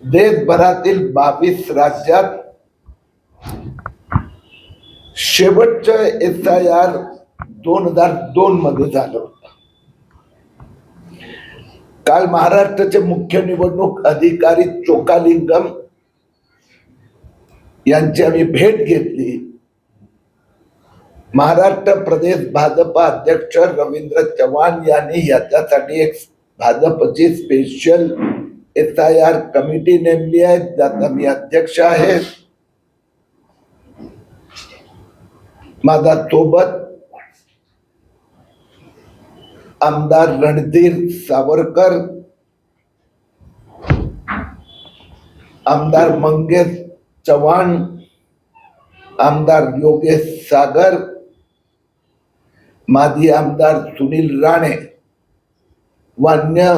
देशभरातील 22 राज्यात शेवटचं SIR 2002 मध्ये झालं होतं. काल महाराष्ट्राचे मुख्य निवडणूक अधिकारी चोकालिंगम यांची आम्ही भेट घेतली. महाराष्ट्र प्रदेश भाजपा अध्यक्ष रवींद्र चव्हाण यांनी याच्यासाठी एक भाजपची स्पेशल SIR कमिटी नेमली आहे, ज्याचा मी अध्यक्ष आहे. माझा सोबत आमदार रणधीर सावरकर, आमदार मंगेश चव्हाण, आमदार योगेश सागर, माजी आमदार सुनील राणे व अन्य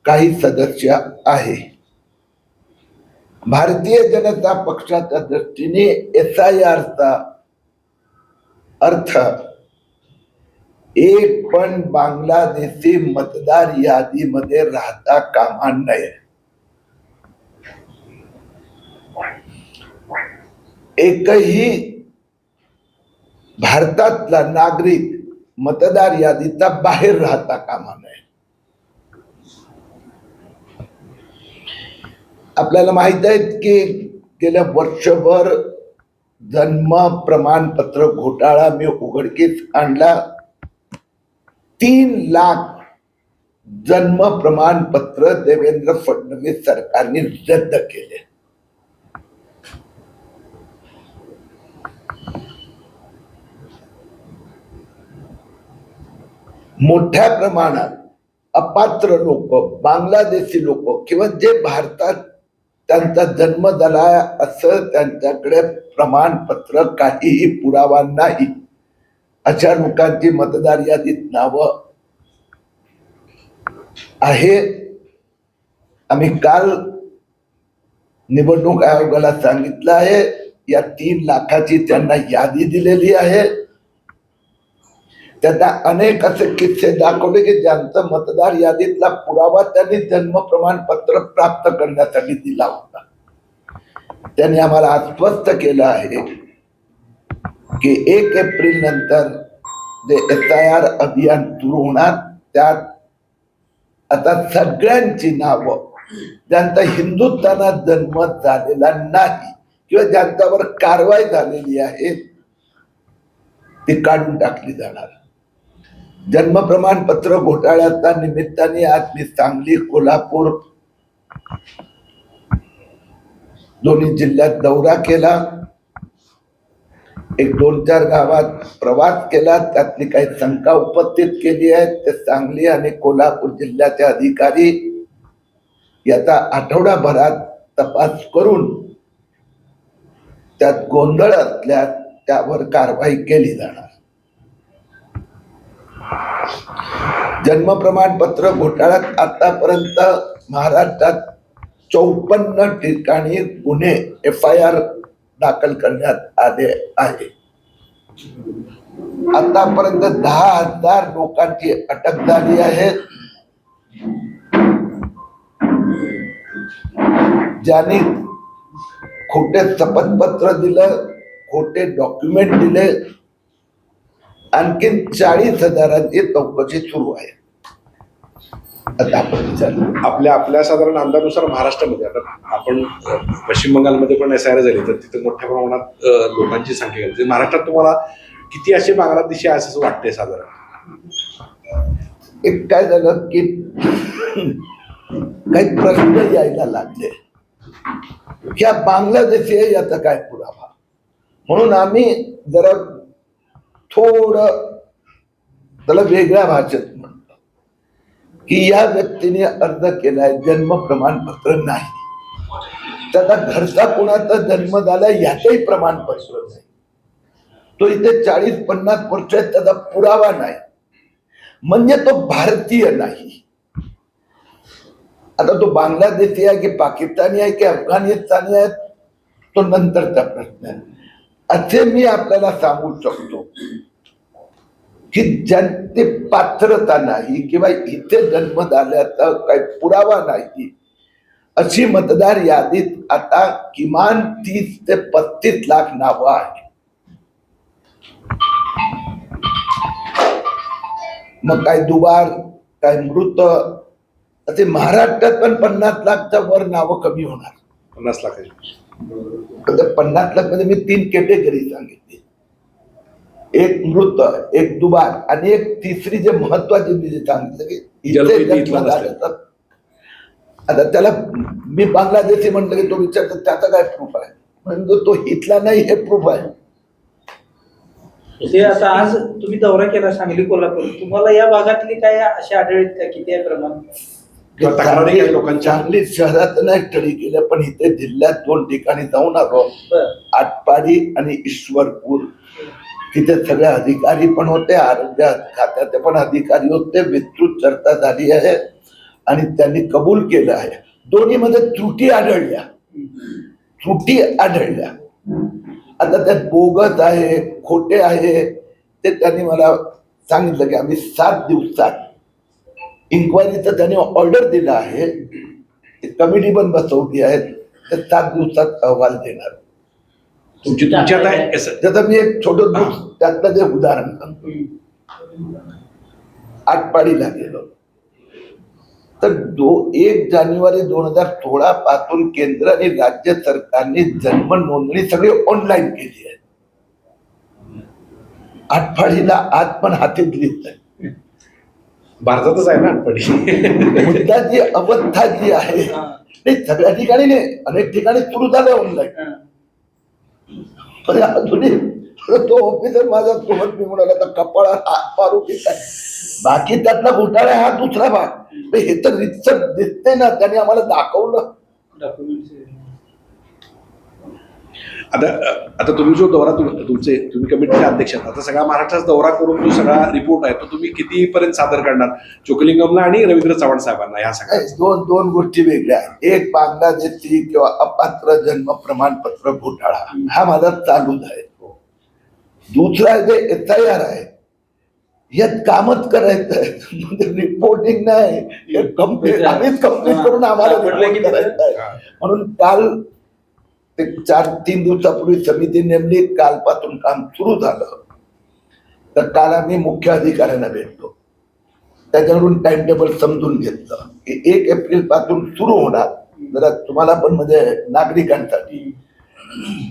काही सदस्य आहे. भारतीय जनता पक्षाच्या दृष्टीने SIR चा अर्थ एक पण बांगलादेशी मतदार यादीमध्ये राहता कामा नये. एकही भारतातला नागरिक मतदार यादीचा बाहेर राहता कामा नये. आपल्याला माहित आहे की गेल्या वर्षभर जन्म प्रमाणपत्र घोटाळा मी उघडकीस आणला. 3 लाख जन्म प्रमाणपत्र देवेंद्र फडणवीस सरकारने रद्द केले. मोठ्या प्रमाणात अपात्र लोक, बांगलादेशी लोक किंवा जे भारतात त्यांचा जन्म झाला असं त्यांच्याकडे प्रमाणपत्र काहीही पुरावा नाही, अशा लोकांची मतदार यादीत नावं आहे. आम्ही काल निवडणूक आयोगाला सांगितलं आहे, या 3 लाखाची त्यांना यादी दिलेली आहे. त्यांना अनेक असे किस्से दाखवले की ज्यांचा मतदार यादीतला पुरावा त्यांनी जन्म प्रमाणपत्र प्राप्त करण्यासाठी दिला होता. त्यांनी आम्हाला आश्वस्त केलं आहे की 1 एप्रिल नंतर जे SIR अभियान सुरू होणार, त्यात आता सगळ्यांची नावं ज्यांचा हिंदुस्थानात जन्म झालेला नाही किंवा ज्यांच्यावर कारवाई झालेली आहे ती काढून टाकली जाणार. जन्म प्रमाणपत्र घोटाळ्याच्या निमित्ताने आज मी सांगली, कोल्हापूर दोन्ही जिल्ह्यात दौरा केला. 1-2-4 गावात प्रवास केला. त्यातली काही शंका उपस्थित केली आहे. ते सांगली आणि कोल्हापूर जिल्ह्याचे अधिकारी याचा आठवडाभरात तपास करून त्यात गोंधळ असल्यास त्यावर कारवाई केली जाणार. जन्म प्रमाणपत्र घोटाळ्यात आतापर्यंत महाराष्ट्रात 54 ठिकाणी गुन्हे FIR दाखल करण्यात आले आहे. आतापर्यंत 10,000 लोकांची अटक झाली आहे. ज्यांनी खोटे शपथपत्र दिलं, खोटे डॉक्युमेंट दिले, आणखीन 40,000ची चौकशी सुरू आहे. आपल्या साधारण अंदाजानुसार महाराष्ट्रामध्ये आता आपण पश्चिम बंगालमध्ये पण SIR झाली तर तिथे मोठ्या प्रमाणात लोकांची संख्या आहे. महाराष्ट्रात तुम्हाला किती असे बांगलादेशी आहे असं वाटतंय साधारण? एक काय झालं की काही प्रश्न यायला लागले की हा बांगलादेशी आहे याचा काय पुरावा, म्हणून आम्ही जरा थोडं त्याला वेगळ्या भाषेत म्हणतो की या व्यक्तीने अर्ज केलाय, जन्म प्रमाणपत्र नाही, त्याचा घरचा कोणाचा जन्म झाला याचंही प्रमाणपत्र नाही, तो इथे 40-50 वर्ष त्याचा पुरावा नाही, म्हणजे तो भारतीय नाही. आता तो बांगलादेशी आहे की पाकिस्तानी आहे की अफगाणिस्तानी आहे तो नंतरचा प्रश्न आहे. असे मी आपल्याला सांगू शकतो की ज्यांची पात्रता नाही किंवा इथे जन्म झाल्याचा काही पुरावा नाही अशी मतदार यादीत आता किमान 30 ते 35 लाख नावं आहेत. मग काय दुबार काय मृत असे महाराष्ट्रात पण 50 लाखच्या वर नावं कमी होणार. 50 लाखाची. 50 लाख मध्ये मी 3 कॅटेगरी सांगितली, एक मृत, एक दुबार आणि एक तिसरी जे महत्वाची मी जे सांगितलं की इथे जन्म झालं तर आता त्याला मी बांगलादेशी म्हटलं की तो विचारतो त्याचा काय प्रूफ आहे, म्हणजे तो इथला नाही हे प्रूफ आहे. ते आता आज तुम्ही दौरा केला सांगली कोल्हापूर, तुम्हाला या भागातली काय अशी आढळलीत का, किती आहे प्रमाण? तक्रारी काही लोकांच्या सांगली शहरात नाही स्टडी केलं पण इथे जिल्ह्यात 2 ठिकाणी जाऊन आलो, आटपाडी आणि ईश्वरपूर. तिथे सगळे अधिकारी पण होते, आरोग्य खात्याचे पण अधिकारी होते. विस्तृत चर्चा झाली आहे आणि त्यांनी कबूल केलं आहे. दोन्हीमध्ये त्रुटी आढळल्या. आता त्यात बोगस आहे, खोटे आहे, ते त्यांनी मला सांगितलं की आम्ही 7 दिवसात इन्क्वायरीचं त्यांनी ऑर्डर दिला आहे, कमिटी पण बसवली आहे, तर 7 दिवसात अहवाल देणार. त्याचं मी एक छोटं त्यातलं जे उदाहरण सांगतो. आटपाडीला गेलो तर 1 जानेवारी 2016 पासून केंद्र आणि राज्य सरकारने जन्म नोंदणी सगळी ऑनलाईन केली आहे. आटपाडीला आज पण हातीत लिहित आहे. भारतातच आहे ना आटपाडी. मुद्दा जी अवस्था जी आहे ते सगळ्या ठिकाणी नाही, अनेक ठिकाणी सुरू झालं ऑनलाईन. पण अजूनही तो ऑफिसर माझ्या सोबत मी म्हणाला तर कपाळात हात मारू की काय. बाकी त्यातला घोटाळा हा दुसरा भाग. हे तर रितसर दिसते ना, त्यांनी आम्हाला दाखवलं. आता तुम्ही जो दौरा तुम्ही कमिटीचे अध्यक्ष आहात, आता सगळा महाराष्ट्राचा दौरा करून जो सगळा रिपोर्ट आहे तो तुम्ही कितीपर्यंत सादर करणार चोकलिंगमला आणि रवींद्र चव्हाण साहेबांना? ह्या सगळ्या दोन गोष्टी वेगळ्या आहेत. एक बांगलादेशी किंवा अपात्र जन्म प्रमाणपत्र घोटाळा हा माझा चालूच आहे. दुसरा जे SIR आहे यात कामच करायचं आहे, म्हणजे रिपोर्टिंग नाही, हे कंप्लीट आम्हीच कंप्लीट करून आम्हाला रिपोर्ट करायचं आहे. म्हणून काल 3 दिवसापूर्वी समिती नेमली, कालपासून काम सुरू झालं. तर काल आम्ही मुख्य अधिकाऱ्यांना भेटलो, त्याच्यावरून टाइम टेबल समजून घेतलं की 1 एप्रिल पासून सुरू होणार. जरा तुम्हाला पण म्हणजे नागरिकांसाठी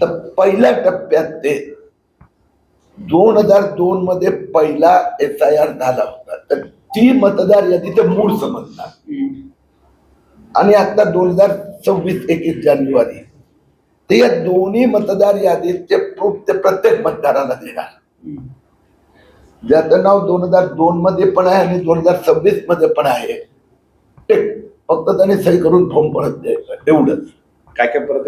तर पहिल्या टप्प्यात ते 2002 मध्ये पहिला SIR झाला होता, तर ती मतदार यादीचं मूळ समजणार. आणि आता 2026 21 जानेवारी ते या दोन्ही मतदार यादीचे प्रूफ ते प्रत्येक मतदाराला देणार. ज्याचं नाव 2002 मध्ये पण आहे आणि 2026 मध्ये पण आहे, ते फक्त त्याने सही करून फॉर्म परत द्यायचं, एवढंच. काय काय परत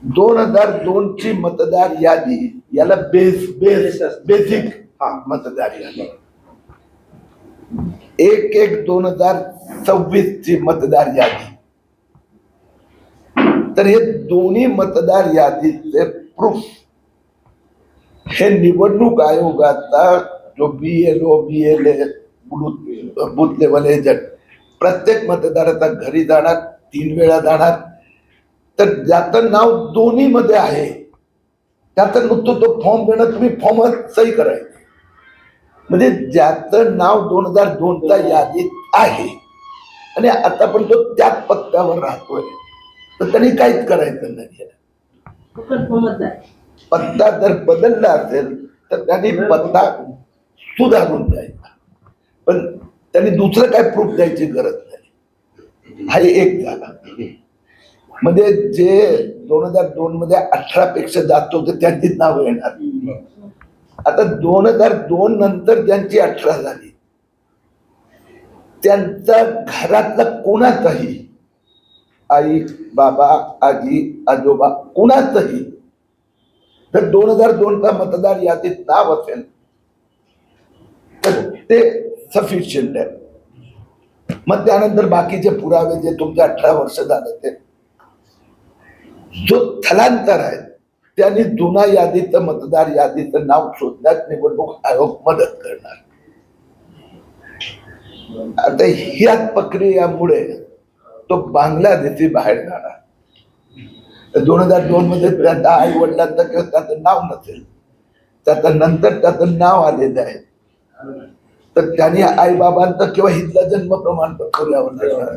2002 ची मतदार यादी याला बेसिक मतदार यादी. 1/1/2026 ची मतदार यादी. तर हे दोन्ही मतदार यादीचे प्रूफ हे निवडणूक आयोगाचा जो BLO BLA booth level agent प्रत्येक मतदाराचा घरी जाणार, 3 वेळा जाणार. तर ज्याचं नाव दोन्ही मध्ये आहे त्याचं नुकतं तो फॉर्म देणं, तुम्ही फॉर्म सही करायचं. म्हणजे ज्याचं नाव 2002चा यादीत आहे आणि आता पण तो त्याच पत्त्यावर राहतोय, तर त्यांनी काहीच करायचं नाही. पत्ता जर बदलला असेल तर त्यांनी पत्ता सुधारून द्यायचा, पण त्यांनी दुसरं काय प्रूफ द्यायची गरज नाही. हा एक झाला. म्हणजे जे 2002 मध्ये 18 पेक्षा जास्त होते त्यांचीच नावं येणार. आता 2002 नंतर ज्यांची 18 झाली त्यांचा घरातला कोणाचाही, आई बाबा आजी आजोबा कोणाचंही जर 2002चा मतदार यादीत नाव असेल तर ते सफिशियंट आहे. मग त्यानंतर बाकीचे पुरावे जे तुमचे 18 वर्ष झालं ते जो स्थलांतर आहे त्यांनी जुना यादीचं मतदार यादीचं नाव शोधण्यात निवडणूक आयोग मदत करणार. आता ह्याच प्रक्रियामुळे तो बांगलादेशी बाहेर जाणार. 2002 मध्ये त्याच्या आई वडिलांचं किंवा त्याचं नाव नसेल, त्याचं नंतर त्याचं नाव आलेलं आहे, तर त्यांनी आई बाबांचं किंवा हितलं जन्म प्रमाणपत्र द्यावं लागणार.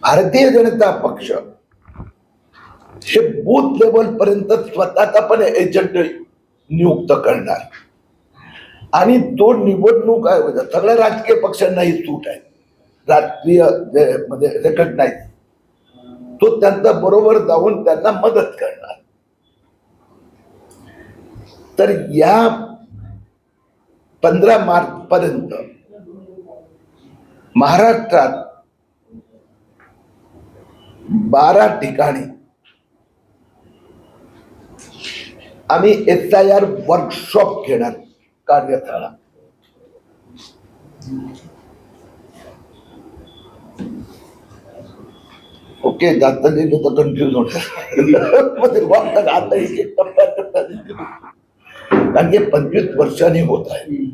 भारतीय जनता पक्ष हे बूथ लेवल पर्यंत स्वतःचा पण एजंट नियुक्त करणार आणि तो निवडणूक आयोग, सगळ्या राजकीय पक्षांनाही सूट आहे, राष्ट्रीय मध्ये रेकग्नाइज, तो त्यांच्या बरोबर जाऊन त्यांना मदत करणार. तर या 15 मार्च पर्यंत महाराष्ट्रात 12 ठिकाणी आम्ही SIR वर्कशॉप घेणार, कार्यशाळा. ओके, जास्त लिहिलं तर कन्फ्युज होणार. आता एक टप्प्या कारण की 25 वर्षांनी होत आहे.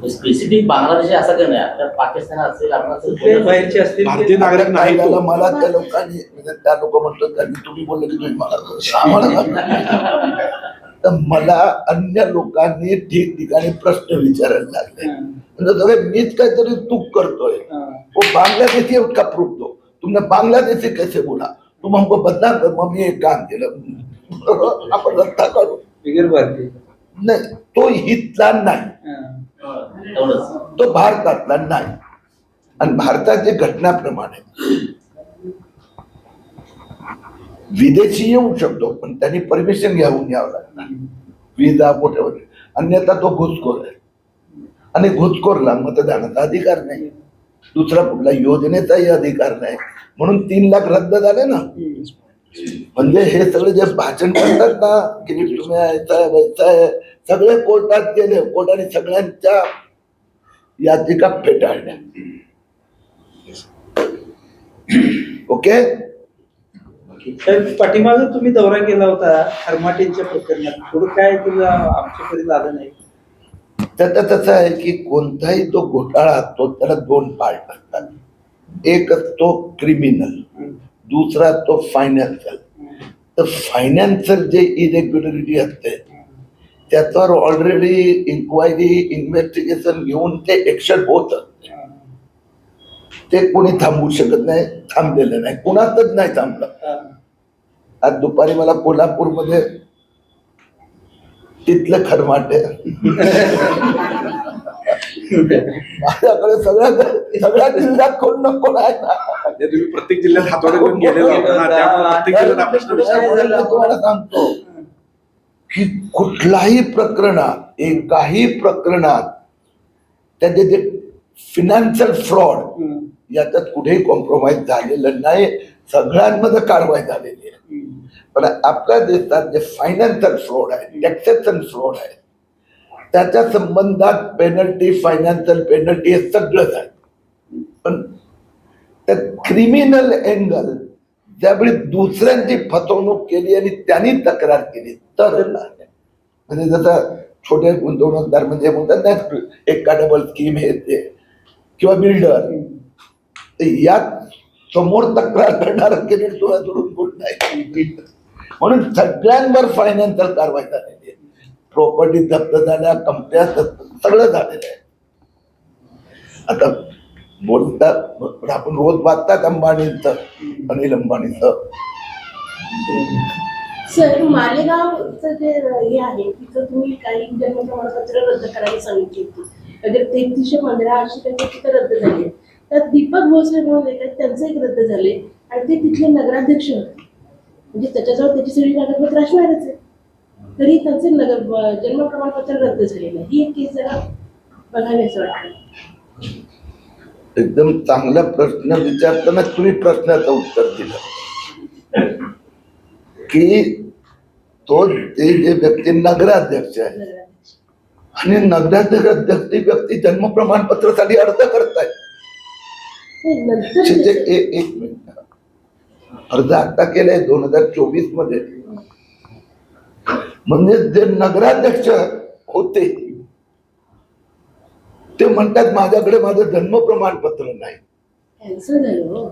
स्पेसिफिक बांगलादेश असं काही नाही, आता पाकिस्तान असेल, आपण कुठल्याही बाहेरचे असतील भारतीय ते- नागरिक नाही तो. मला त्या लोकांनी, त्या लोक म्हणतात त्यांनी, तुम्ही बोलले की तुम्ही मला आम्हाला सांगा. तर मला अन्य लोकांनी ठिकठिकाणी प्रश्न विचारायला लागले. म्हणजे सगळे मीच काहीतरी चूक करतोय, वो बांग्लादेशी उसका प्रूफ दो, तुमने बांग्लादेशी कैसे बोला, तुम हमको बदनाम कर. मग मी एक काम केलं, आपण रस्ता काढू. बिगर भारतीय. नाही, तो हितला नाही, एवढंच. तो भारतातला नाही. आणि भारताची घटनाप्रमाणे विदेशी येऊ शकतो, पण त्यांनी परमिशन घेऊन यावं लागणार, विजा वगैरे, अन्यथा तो घुसखोर आहे. आणि घुसखोरला मतदानाचा अधिकार नाही, दुसरा कुठला योजनेचाही अधिकार नाही. म्हणून 3 लाख रद्द झाले ना. म्हणजे हे सगळे जे भाषण करतात ना की तुम्ही यायचं आहे, व्हायचं आहे, सगळे कोर्टात गेले, कोर्टाने सगळ्यांच्या याचिका फेटाळल्या. ओके, साहेब, पाठीमागं तुम्ही दौरा केला होता खरमाटेंच्या प्रकरणात, थोडं काय तुला आमच्यापर्यंत आलं नाही? त्याचा तसं आहे की कोणताही तो घोटाळा असतो त्याला 2 पार्ट असतात. एक असतो क्रिमिनल, दुसरा तो फायनान्शियल. तर फायनान्शियल जे इरेग्युलरिटी असते त्याच्यावर ऑलरेडी इन्क्वायरी, इन्व्हेस्टिगेशन घेऊन ते ऍक्शन होत असते. ते कोणी थांबवू शकत नाही, थांबलेलं नाही, कुणातच नाही थांबलं. आज दुपारी मला कोल्हापूरमध्ये तिथलं खरमाटे माझ्याकडे सगळ्या जिल्ह्यात कोण ना कोण आहे ना. म्हणजे तुम्ही प्रत्येक जिल्ह्यात हातोडे घेऊन गेलेला होता ना, त्यामुळे प्रत्येक जिल्ह्यात हा प्रश्न विचारला. मी तुम्हाला सांगतो की कुठलाही प्रकरणात, एकाही प्रकरणात त्याचे जे फिनान्शियल फ्रॉड याच्यात कुठेही कॉम्प्रोमाइज झालेलं नाही, सगळ्यांमध्ये कारवाई झालेली आहे. पण आपल्या देशात जे फायनान्शियल फ्रॉड आहे, टॅक्सेशन फ्रॉड आहे, त्याच्या संबंधात पेनल्टी, फायनान्शियल पेनल्टी हे सगळंच आहे. पण त्या क्रिमिनल एंगल ज्यावेळी दुसऱ्यांची फसवणूक केली आणि त्यांनी तक्रार केली तर नाही. म्हणजे जसं छोटे गुंतवणूकदार म्हणजे म्हणतात ना, एक डबल स्कीम हे ते किंवा बिल्डर, यात समोर तक्रार करणार केली तुला सोडून कोण नाही. म्हणून सगळ्यांवर फायनान्शियल कारवाई झालेली आहे, प्रॉपर्टी जप्त झाल्या, कंपन्या सगळं झालेलं आहे. आता बोलता आपण रोज वाचतात अंबानीचं, अनिल अंबानीचं. सर, मालेगावचं जे हे आहे तिथं तुम्ही काही जन्म प्रमाणपत्र रद्द करायला सांगितली होती, म्हणजे 3315 अशी काही तिथं रद्द झाली. त्यात दीपक भोसले म्हणून येतात, त्यांचं एक रद्द झाले आणि ते तिथले नगराध्यक्ष होते. म्हणजे त्याच्याजवळ त्याची सगळी कागदपत्र असणारच आहे, तरी त्यांचे जन्म प्रमाणपत्र रद्द झालेलं आहे. ही एक केस जरा बघायला वाटतं. एकदम चांगला प्रश्न विचारताना तुम्ही प्रश्नाचं उत्तर दिलं की तो ते जे व्यक्ती नगराध्यक्ष आहे आणि नगराध्यक्ष व्यक्ती जन्म प्रमाणपत्रासाठी अर्ज करतायत. नंतर एक मिनिट, अर्ज आता केलाय 2024 मध्ये. म्हणजे जे नगराध्यक्ष होते ते म्हणतात माझ्याकडे माझं जन्म प्रमाणपत्र नाही. कॅन्सल झालं हो.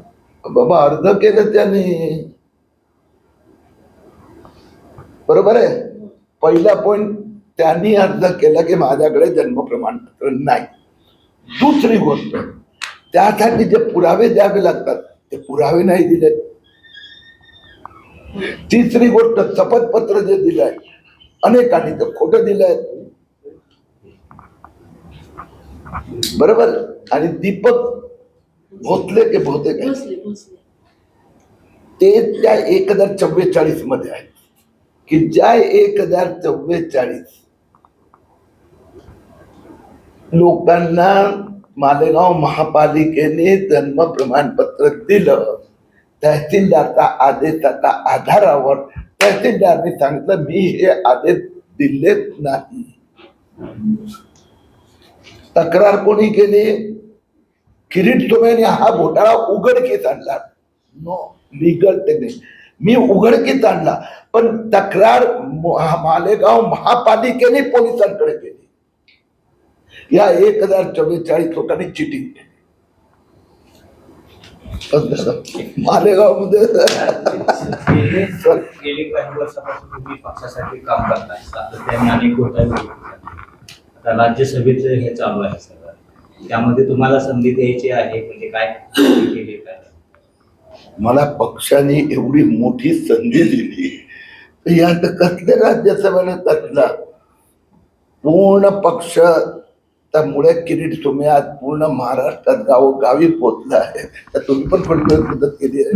बाबा अर्ज केलं त्यांनी, बरोबर आहे. पहिला पॉइंट त्यांनी अर्ज केला की माझ्याकडे जन्म प्रमाणपत्र नाही. दुसरी गोष्ट त्यासाठी जे पुरावे द्यावे लागतात ते पुरावे नाही दिले. तिसरी गोष्ट शपथपत्र जे दिलंय अनेकांनी तर खोटं दिलंय, बरोबर. आणि दीपक भोसले के भोते काय भोसले भोसले ते त्या 1044 मध्ये आहे की ज्या 1044 लोकांना मालेगाव महापालिकेने जन्म प्रमाणपत्र दिलं, तहसीलदारच्या आदेशाच्या आधारावर तहसीलदारने सांगितलं मी हे आदेश दिलेच नाही. तक्रार कोणी केली? किरीट सोमेने हा घोटाळा उघडकीस आणला. नो लिगल टेक्निक, मी उघडकीस आणला, पण तक्रार मालेगाव महापालिकेने पोलिसांकडे केली. या 1044 लोकांनी चिटिंग केली मालेगाव मध्ये. गेली काही वर्षापासून तुम्ही पक्षासाठी काम करताय, सातत्याने अनेक घोटाळे बघितले. आता राज्यसभेचं हे चालू आहे सगळं, त्यामध्ये तुम्हाला संधी द्यायची आहे, म्हणजे काय केली काय? मला पक्षाने एवढी मोठी संधी दिली, यात कसले राज्यसभेने कसला पूर्ण पक्ष. त्यामुळे किरीट सोमे आज पूर्ण महाराष्ट्रात गावोगावी पोचला आहे. तर तुम्ही पण मदत केली आहे.